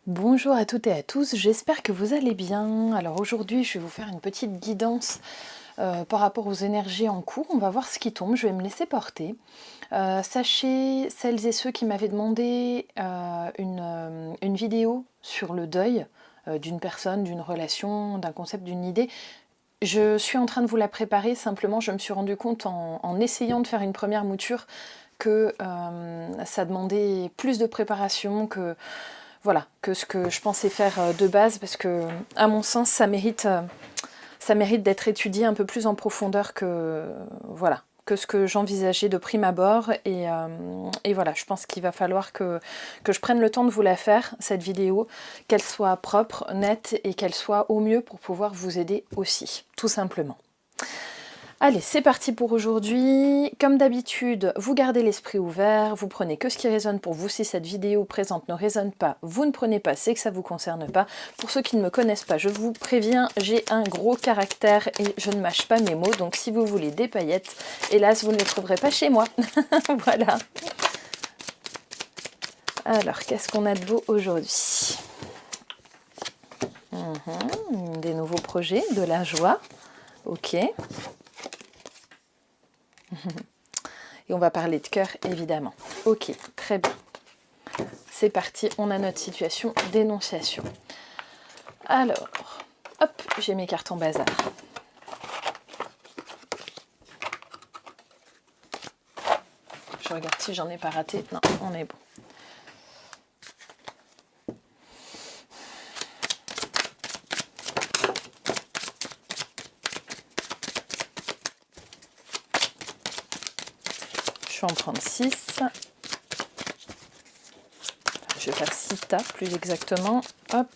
Bonjour à toutes et à tous, j'espère que vous allez bien. Alors aujourd'hui je vais vous faire une petite guidance par rapport aux énergies en cours. On va voir ce qui tombe, je vais me laisser porter. Sachez, celles et ceux qui m'avaient demandé une vidéo sur le deuil d'une personne, d'une relation, d'un concept, d'une idée. Je suis en train de vous la préparer, simplement je me suis rendu compte en essayant de faire une première mouture que ça demandait plus de préparation que... Voilà, que ce que je pensais faire de base, parce que, à mon sens, ça mérite d'être étudié un peu plus en profondeur que, voilà, que ce que j'envisageais de prime abord. Et voilà, je pense qu'il va falloir que je prenne le temps de vous la faire, cette vidéo, qu'elle soit propre, nette, et qu'elle soit au mieux pour pouvoir vous aider aussi, tout simplement. Allez, c'est parti pour aujourd'hui. Comme d'habitude, vous gardez l'esprit ouvert, vous prenez que ce qui résonne pour vous. Si cette vidéo présente ne résonne pas, vous ne prenez pas, c'est que ça ne vous concerne pas. Pour ceux qui ne me connaissent pas, je vous préviens, j'ai un gros caractère et je ne mâche pas mes mots. Donc si vous voulez des paillettes, hélas, vous ne les trouverez pas chez moi. Voilà. Alors, qu'est-ce qu'on a de beau aujourd'hui? Des nouveaux projets, de la joie. Ok. Et on va parler de cœur, évidemment. Ok, très bien. C'est parti, on a notre situation d'énonciation. Alors, hop, j'ai mes cartons bazar. Je regarde si j'en ai pas raté. Non, on est bon. Je vais en prendre 6. Je vais faire 6 tas, plus exactement. Hop.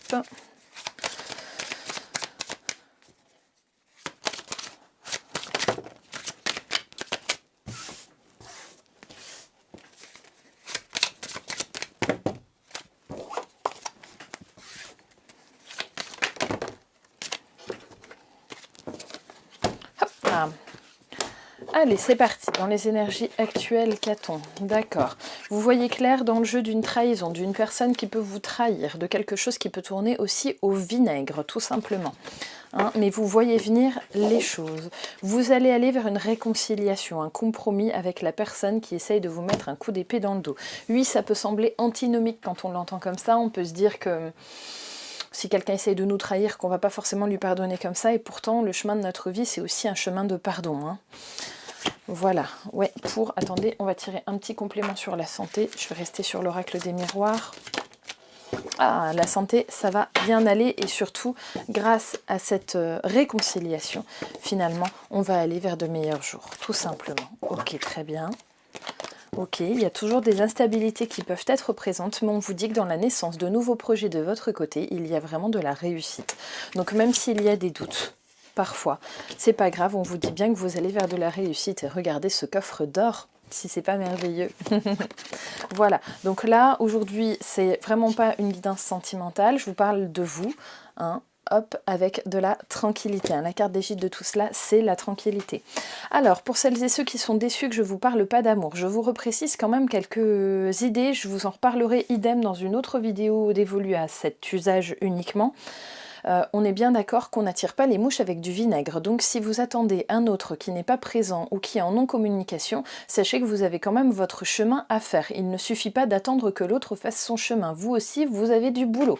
Hop là. Allez, c'est parti, dans les énergies actuelles, qu'a-t-on? D'accord. Vous voyez clair dans le jeu d'une trahison, d'une personne qui peut vous trahir, de quelque chose qui peut tourner aussi au vinaigre, tout simplement. Hein, mais vous voyez venir les choses. Vous allez aller vers une réconciliation, un compromis avec la personne qui essaye de vous mettre un coup d'épée dans le dos. Oui, ça peut sembler antinomique quand on l'entend comme ça, on peut se dire que... si quelqu'un essaye de nous trahir, qu'on ne va pas forcément lui pardonner comme ça, et pourtant le chemin de notre vie c'est aussi un chemin de pardon. Hein. Voilà, ouais, attendez, on va tirer un petit complément sur la santé, je vais rester sur l'oracle des miroirs. Ah, la santé, ça va bien aller, et surtout, grâce à cette réconciliation, finalement, on va aller vers de meilleurs jours, tout simplement. Ok, très bien. Ok, il y a toujours des instabilités qui peuvent être présentes, mais on vous dit que dans la naissance de nouveaux projets de votre côté, il y a vraiment de la réussite. Donc même s'il y a des doutes, parfois, c'est pas grave, on vous dit bien que vous allez vers de la réussite. Et regardez ce coffre d'or, si c'est pas merveilleux. Voilà, donc là, aujourd'hui, c'est vraiment pas une guidance sentimentale, je vous parle de vous, hein. Hop, avec de la tranquillité. La carte d'égide de tout cela, c'est la tranquillité. Alors, pour celles et ceux qui sont déçus que je ne vous parle pas d'amour, je vous reprécise quand même quelques idées. Je vous en reparlerai idem dans une autre vidéo dévolue à cet usage uniquement. On est bien d'accord qu'on n'attire pas les mouches avec du vinaigre. Donc si vous attendez un autre qui n'est pas présent ou qui est en non-communication, sachez que vous avez quand même votre chemin à faire. Il ne suffit pas d'attendre que l'autre fasse son chemin. Vous aussi, vous avez du boulot.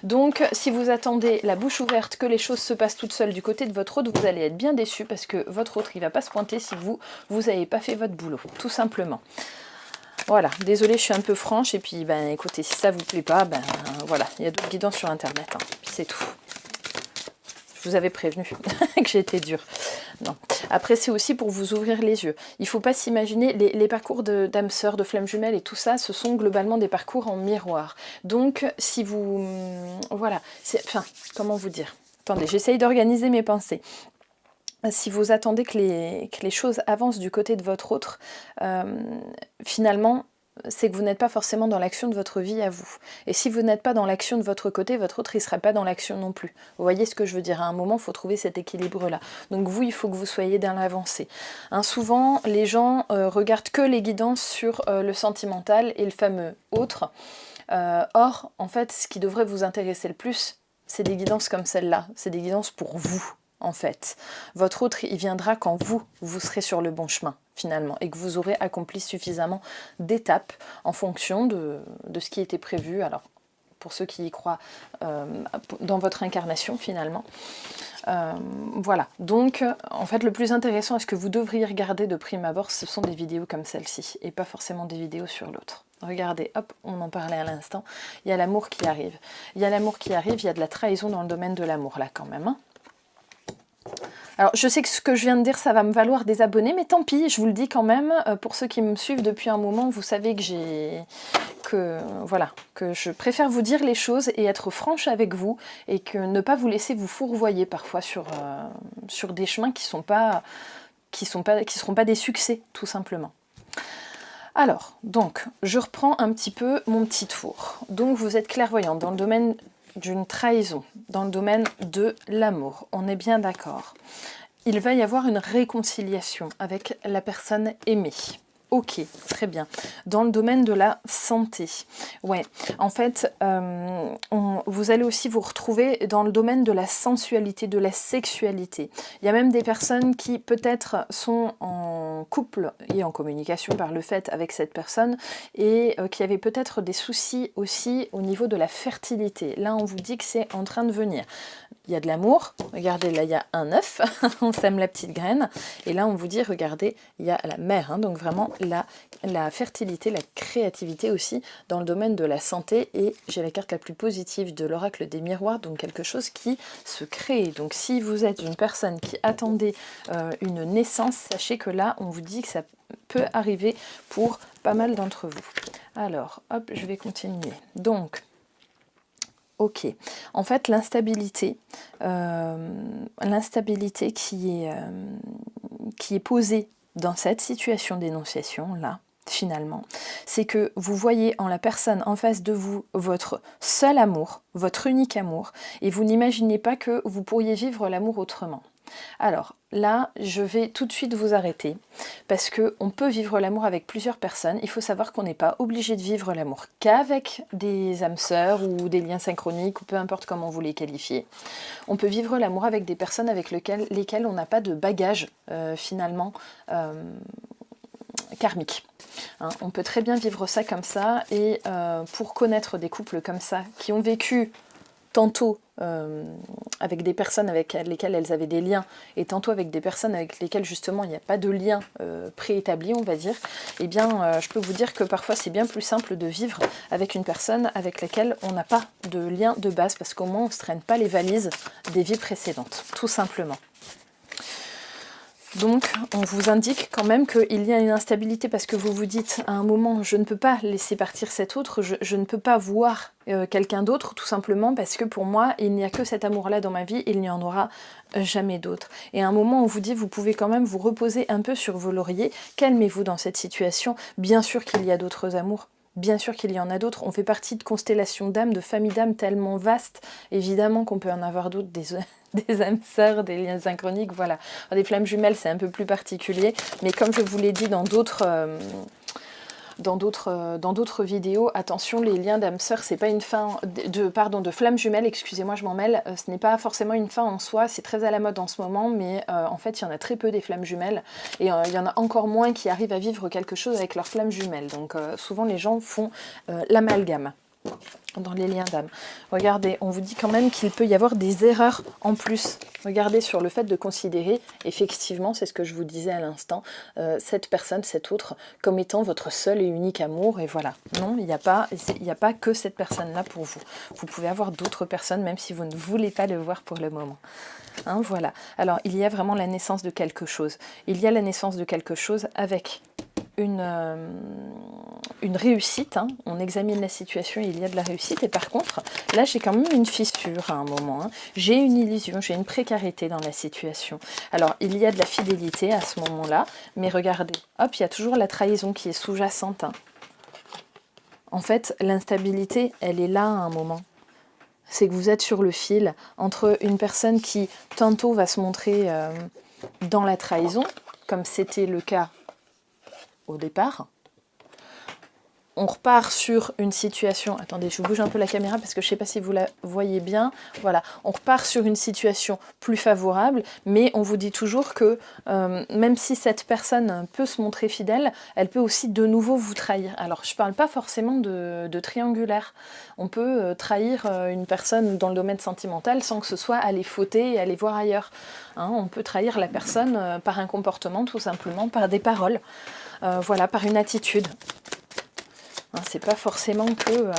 Donc si vous attendez la bouche ouverte, que les choses se passent toutes seules du côté de votre autre, vous allez être bien déçu parce que votre autre, il ne va pas se pointer si vous n'avez pas fait votre boulot, tout simplement. Voilà, désolée, je suis un peu franche, et puis, ben, écoutez, si ça vous plaît pas, ben, voilà, il y a d'autres guidances sur Internet, hein, puis c'est tout. Je vous avais prévenu que j'étais dure. Non. Après, c'est aussi pour vous ouvrir les yeux. Il ne faut pas s'imaginer, les parcours d'âme sœur, de flammes jumelles et tout ça, ce sont globalement des parcours en miroir. Donc, si vous... voilà, enfin, comment vous dire? Attendez, j'essaye d'organiser mes pensées. Si vous attendez que les choses avancent du côté de votre autre, finalement, c'est que vous n'êtes pas forcément dans l'action de votre vie à vous. Et si vous n'êtes pas dans l'action de votre côté, votre autre, il ne sera pas dans l'action non plus. Vous voyez ce que je veux dire? À un moment, il faut trouver cet équilibre-là. Donc vous, il faut que vous soyez dans l'avancée. Hein, souvent, les gens regardent que les guidances sur le sentimental et le fameux autre. Or, en fait, ce qui devrait vous intéresser le plus, c'est des guidances comme celle-là. C'est des guidances pour vous, en fait. Votre autre, il viendra quand vous serez sur le bon chemin, finalement, et que vous aurez accompli suffisamment d'étapes en fonction de ce qui était prévu. Alors, pour ceux qui y croient dans votre incarnation, finalement. Voilà, donc en fait le plus intéressant et ce que vous devriez regarder de prime abord, ce sont des vidéos comme celle-ci et pas forcément des vidéos sur l'autre. Regardez, hop, on en parlait à l'instant, il y a l'amour qui arrive. Il y a l'amour qui arrive, il y a de la trahison dans le domaine de l'amour là quand même. Hein. Alors, je sais que ce que je viens de dire, ça va me valoir des abonnés, mais tant pis, je vous le dis quand même. Pour ceux qui me suivent depuis un moment, vous savez que je préfère vous dire les choses et être franche avec vous et que ne pas vous laisser vous fourvoyer parfois sur des chemins qui seront pas des succès, tout simplement. Alors, donc, je reprends un petit peu mon petit tour. Donc, vous êtes clairvoyante dans le domaine d'une trahison, dans le domaine de l'amour. On est bien d'accord. Il va y avoir une réconciliation avec la personne aimée. Ok, très bien. Dans le domaine de la santé, ouais, en fait, vous allez aussi vous retrouver dans le domaine de la sensualité, de la sexualité. Il y a même des personnes qui peut-être sont en couple et en communication par le fait avec cette personne et qui avaient peut-être des soucis aussi au niveau de la fertilité. Là, on vous dit que c'est en train de venir. Il y a de l'amour, regardez, là il y a un œuf, on sème la petite graine, et là on vous dit, regardez, il y a la mère, hein, donc vraiment la fertilité, la créativité aussi dans le domaine de la santé, et j'ai la carte la plus positive de l'oracle des miroirs, donc quelque chose qui se crée. Donc si vous êtes une personne qui attendait une naissance, sachez que là on vous dit que ça peut arriver pour pas mal d'entre vous. Alors, hop, je vais continuer. Donc, ok, en fait l'instabilité qui est posée dans cette situation d'énonciation là, finalement, c'est que vous voyez en la personne en face de vous votre seul amour, votre unique amour, et vous n'imaginez pas que vous pourriez vivre l'amour autrement. Alors là, je vais tout de suite vous arrêter parce qu'on peut vivre l'amour avec plusieurs personnes. Il faut savoir qu'on n'est pas obligé de vivre l'amour qu'avec des âmes sœurs ou des liens synchroniques ou peu importe comment vous les qualifiez. On peut vivre l'amour avec des personnes avec lesquelles on n'a pas de bagage finalement karmique. Hein, on peut très bien vivre ça comme ça et pour connaître des couples comme ça qui ont vécu tantôt avec des personnes avec lesquelles elles avaient des liens et tantôt avec des personnes avec lesquelles justement il n'y a pas de lien préétabli, on va dire, eh bien je peux vous dire que parfois c'est bien plus simple de vivre avec une personne avec laquelle on n'a pas de lien de base parce qu'au moins on ne se traîne pas les valises des vies précédentes, tout simplement. Donc, on vous indique quand même qu'il y a une instabilité parce que vous vous dites à un moment, je ne peux pas laisser partir cet autre, je ne peux pas voir quelqu'un d'autre, tout simplement parce que pour moi, il n'y a que cet amour-là dans ma vie, il n'y en aura jamais d'autre. Et à un moment, on vous dit, vous pouvez quand même vous reposer un peu sur vos lauriers, calmez-vous dans cette situation, bien sûr qu'il y a d'autres amours. Bien sûr qu'il y en a d'autres, on fait partie de constellations d'âmes, de familles d'âmes tellement vastes, évidemment qu'on peut en avoir d'autres, des âmes sœurs, des liens synchroniques, voilà. Alors, des flammes jumelles, c'est un peu plus particulier, mais comme je vous l'ai dit dans d'autres vidéos, attention, les liens d'âmes sœurs, c'est pas une fin de flammes jumelles, excusez-moi, je m'en mêle, ce n'est pas forcément une fin en soi, c'est très à la mode en ce moment, mais en fait, il y en a très peu des flammes jumelles, et il y en a encore moins qui arrivent à vivre quelque chose avec leurs flammes jumelles, donc souvent les gens font l'amalgame dans les liens d'âme. Regardez, on vous dit quand même qu'il peut y avoir des erreurs en plus. Regardez sur le fait de considérer, effectivement, c'est ce que je vous disais à l'instant, cette personne, cet autre, comme étant votre seul et unique amour, et voilà. Non, il n'y a pas que cette personne-là pour vous. Vous pouvez avoir d'autres personnes, même si vous ne voulez pas le voir pour le moment. Hein, voilà. Alors, il y a vraiment la naissance de quelque chose. Il y a la naissance de quelque chose avec une réussite, hein. On examine la situation, il y a de la réussite, et par contre, là j'ai quand même une fissure à un moment, hein. J'ai une illusion, j'ai une précarité dans la situation. Alors, il y a de la fidélité à ce moment-là, mais regardez, hop, il y a toujours la trahison qui est sous-jacente. Hein. En fait, l'instabilité, elle est là à un moment. C'est que vous êtes sur le fil entre une personne qui, tantôt, va se montrer dans la trahison, comme c'était le cas au départ. on repart sur une situation, attendez, je bouge un peu la caméra parce que je ne sais pas si vous la voyez bien, voilà, on repart sur une situation plus favorable, mais on vous dit toujours que même si cette personne peut se montrer fidèle, elle peut aussi de nouveau vous trahir. Alors, je ne parle pas forcément de triangulaire. On peut trahir une personne dans le domaine sentimental sans que ce soit aller fauter et aller voir ailleurs. Hein, on peut trahir la personne par un comportement, tout simplement, par des paroles, voilà, par une attitude. Hein, c'est pas forcément que...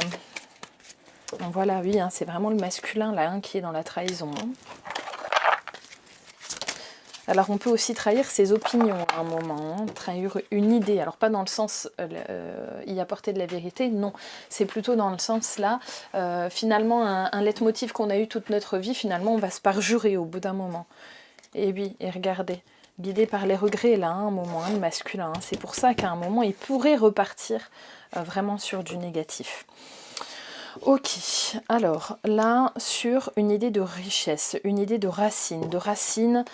voilà, oui, hein, c'est vraiment le masculin là qui est dans la trahison. Hein. Alors on peut aussi trahir ses opinions à un moment, hein, trahir une idée. Alors pas dans le sens y apporter de la vérité, non. C'est plutôt dans le sens là, finalement un leitmotiv qu'on a eu toute notre vie, finalement on va se parjurer au bout d'un moment. Et oui, et regardez, guidé par les regrets là, un moment, le masculin. Hein, c'est pour ça qu'à un moment il pourrait repartir vraiment sur du négatif. Ok, alors là, sur une idée de richesse, une idée de racine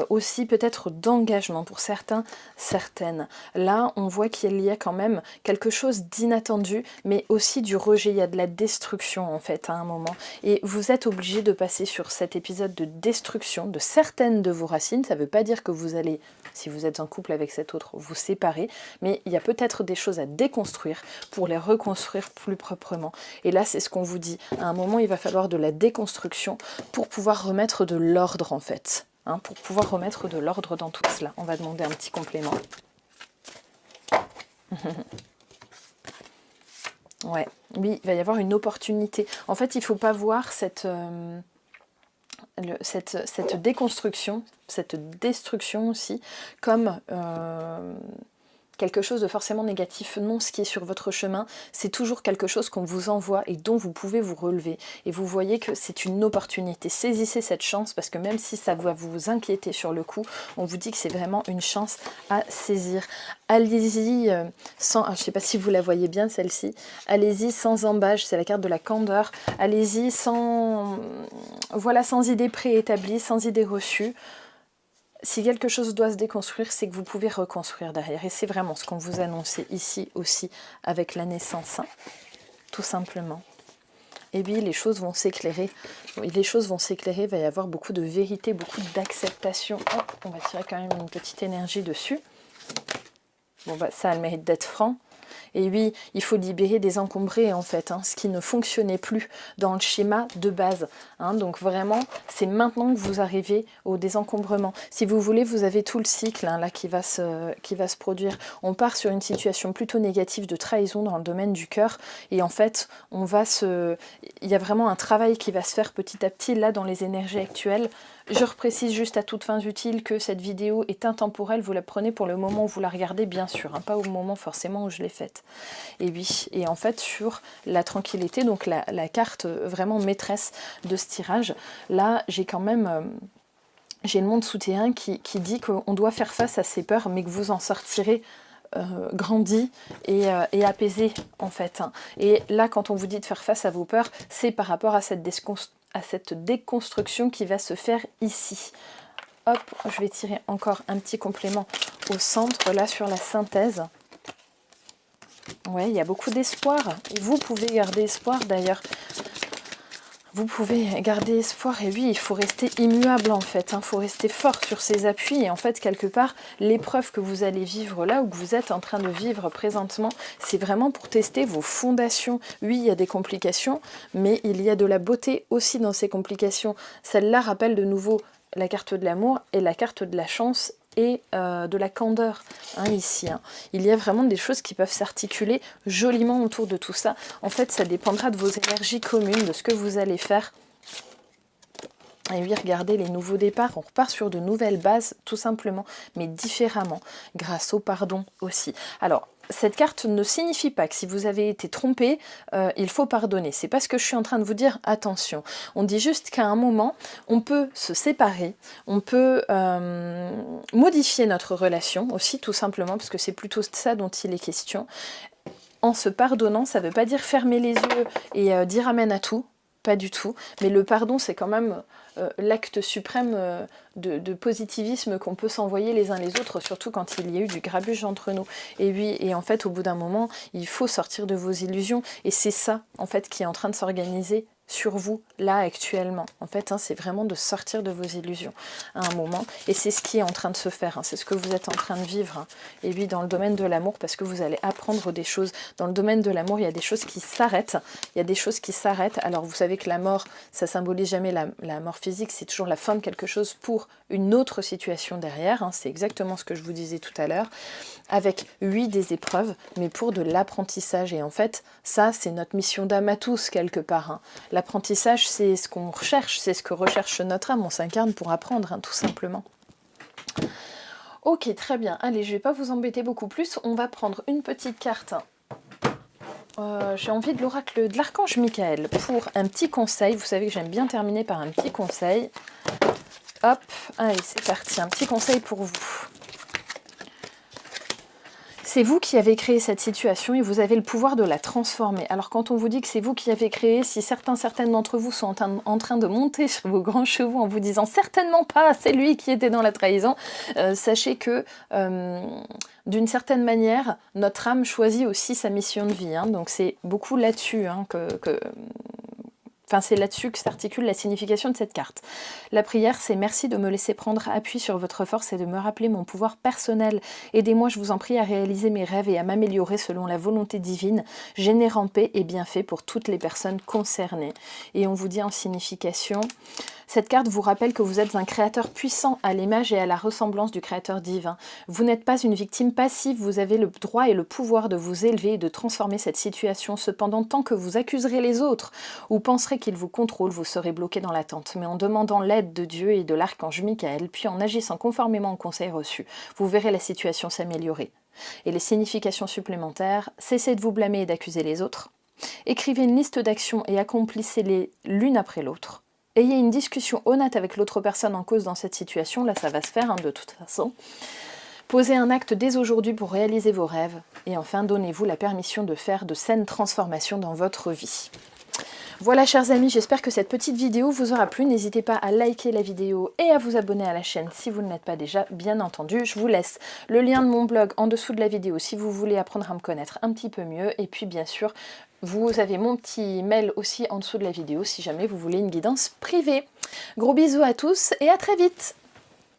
aussi peut-être d'engagement pour certains, certaines. Là, on voit qu'il y a quand même quelque chose d'inattendu, mais aussi du rejet, il y a de la destruction en fait à un moment. Et vous êtes obligé de passer sur cet épisode de destruction de certaines de vos racines, ça ne veut pas dire que vous allez, si vous êtes en couple avec cet autre, vous séparer, mais il y a peut-être des choses à déconstruire pour les reconstruire plus proprement. Et là, c'est ce qu'on vous dit. À un moment, il va falloir de la déconstruction pour pouvoir remettre de l'ordre, en fait. Hein, pour pouvoir remettre de l'ordre dans tout cela. On va demander un petit complément. Ouais, oui, il va y avoir une opportunité. En fait, il ne faut pas voir cette déconstruction, cette destruction aussi, comme... quelque chose de forcément négatif. Non, ce qui est sur votre chemin, c'est toujours quelque chose qu'on vous envoie et dont vous pouvez vous relever. Et vous voyez que c'est une opportunité. Saisissez cette chance parce que même si ça va vous inquiéter sur le coup, on vous dit que c'est vraiment une chance à saisir. Allez-y sans... je ne sais pas si vous la voyez bien celle-ci. Allez-y sans embâche, c'est la carte de la candeur. Allez-y sans... voilà, sans idée préétablie, sans idée reçue. Si quelque chose doit se déconstruire, c'est que vous pouvez reconstruire derrière. Et c'est vraiment ce qu'on vous annonçait ici aussi avec la naissance, hein, tout simplement. Et oui, les choses vont s'éclairer. Les choses vont s'éclairer, il va y avoir beaucoup de vérité, beaucoup d'acceptation. Hop, on va tirer quand même une petite énergie dessus. Bon, bah, ça a le mérite d'être franc. Et oui, il faut libérer des encombrés en fait, hein, ce qui ne fonctionnait plus dans le schéma de base. Hein, donc vraiment, c'est maintenant que vous arrivez au désencombrement. Si vous voulez, vous avez tout le cycle hein, là qui va se produire. On part sur une situation plutôt négative de trahison dans le domaine du cœur. Et en fait, il y a vraiment un travail qui va se faire petit à petit là dans les énergies actuelles. Je reprécise juste à toutes fins utiles que cette vidéo est intemporelle, vous la prenez pour le moment où vous la regardez bien sûr, hein, pas au moment forcément où je l'ai faite. Et oui, et en fait sur la tranquillité, donc la carte vraiment maîtresse de ce tirage, là j'ai quand même... j'ai le monde souterrain qui dit qu'on doit faire face à ces peurs, mais que vous en sortirez grandi et apaisé en fait. Hein. Et là quand on vous dit de faire face à vos peurs, c'est par rapport à cette déconstruction qui va se faire ici. Hop, je vais tirer encore un petit complément au centre, là sur la synthèse. Ouais, il y a beaucoup d'espoir. Et vous pouvez garder espoir d'ailleurs. Vous pouvez garder espoir et oui, il faut rester immuable en fait. Il faut rester fort sur ses appuis. Et en fait, quelque part, l'épreuve que vous allez vivre là ou que vous êtes en train de vivre présentement, c'est vraiment pour tester vos fondations. Oui, il y a des complications, mais il y a de la beauté aussi dans ces complications. Celle-là rappelle de nouveau la carte de l'amour et la carte de la chance et de la candeur hein, ici. Hein. Il y a vraiment des choses qui peuvent s'articuler joliment autour de tout ça. En fait, ça dépendra de vos énergies communes, de ce que vous allez faire. Et oui, regardez les nouveaux départs, on repart sur de nouvelles bases tout simplement, mais différemment, grâce au pardon aussi. Alors, cette carte ne signifie pas que si vous avez été trompé, il faut pardonner. C'est pas ce que je suis en train de vous dire, attention. On dit juste qu'à un moment, on peut se séparer, on peut modifier notre relation aussi, tout simplement, parce que c'est plutôt ça dont il est question. En se pardonnant, ça ne veut pas dire fermer les yeux et dire amen à tout. pas du tout. Mais le pardon, c'est quand même l'acte suprême de positivisme qu'on peut s'envoyer les uns les autres, surtout quand il y a eu du grabuge entre nous. Et oui, et en fait, au bout d'un moment, il faut sortir de vos illusions. Et c'est ça, en fait, qui est en train de s'organiser sur vous, là, actuellement. En fait, hein, c'est vraiment de sortir de vos illusions à un moment. Et c'est ce qui est en train de se faire. Hein, c'est ce que vous êtes en train de vivre. Hein. Et oui, dans le domaine de l'amour, parce que vous allez apprendre des choses. Dans le domaine de l'amour, il y a des choses qui s'arrêtent. Il y a des choses qui s'arrêtent. Alors, vous savez que la mort, ça symbolise jamais la mort physique. C'est toujours la fin de quelque chose pour une autre situation derrière. Hein. C'est exactement ce que je vous disais tout à l'heure. Avec, oui, des épreuves, mais pour de l'apprentissage. Et en fait, ça, c'est notre mission d'âme à tous, quelque part. Hein. L'apprentissage, c'est ce qu'on recherche, c'est ce que recherche notre âme. On s'incarne pour apprendre, hein, tout simplement. Ok, très bien. Allez, je ne vais pas vous embêter beaucoup plus. On va prendre une petite carte. J'ai envie de l'oracle de l'archange Michael pour un petit conseil. Vous savez que j'aime bien terminer par un petit conseil. Hop, allez, c'est parti. Un petit conseil pour vous. C'est vous qui avez créé cette situation et vous avez le pouvoir de la transformer. Alors quand on vous dit que c'est vous qui avez créé, si certaines d'entre vous sont en train de monter sur vos grands chevaux en vous disant certainement pas, c'est lui qui était dans la trahison, sachez que d'une certaine manière, notre âme choisit aussi sa mission de vie. Hein, donc c'est beaucoup là-dessus hein, Enfin, c'est là-dessus que s'articule la signification de cette carte. La prière, c'est merci de me laisser prendre appui sur votre force et de me rappeler mon pouvoir personnel. Aidez-moi, je vous en prie, à réaliser mes rêves et à m'améliorer selon la volonté divine, générant paix et bienfait pour toutes les personnes concernées. Et on vous dit en signification... Cette carte vous rappelle que vous êtes un créateur puissant à l'image et à la ressemblance du créateur divin. Vous n'êtes pas une victime passive, vous avez le droit et le pouvoir de vous élever et de transformer cette situation. Cependant, tant que vous accuserez les autres ou penserez qu'ils vous contrôlent, vous serez bloqué dans l'attente. Mais en demandant l'aide de Dieu et de l'archange Michael, puis en agissant conformément aux conseils reçus, vous verrez la situation s'améliorer. Et les significations supplémentaires, cessez de vous blâmer et d'accuser les autres. Écrivez une liste d'actions et accomplissez-les l'une après l'autre. Ayez une discussion honnête avec l'autre personne en cause dans cette situation, là ça va se faire hein, de toute façon. Posez un acte dès aujourd'hui pour réaliser vos rêves. Et enfin, donnez-vous la permission de faire de saines transformations dans votre vie. Voilà chers amis, j'espère que cette petite vidéo vous aura plu. N'hésitez pas à liker la vidéo et à vous abonner à la chaîne si vous ne l'êtes pas déjà, bien entendu. Je vous laisse le lien de mon blog en dessous de la vidéo si vous voulez apprendre à me connaître un petit peu mieux. Et puis bien sûr, vous avez mon petit mail aussi en dessous de la vidéo si jamais vous voulez une guidance privée. Gros bisous à tous et à très vite!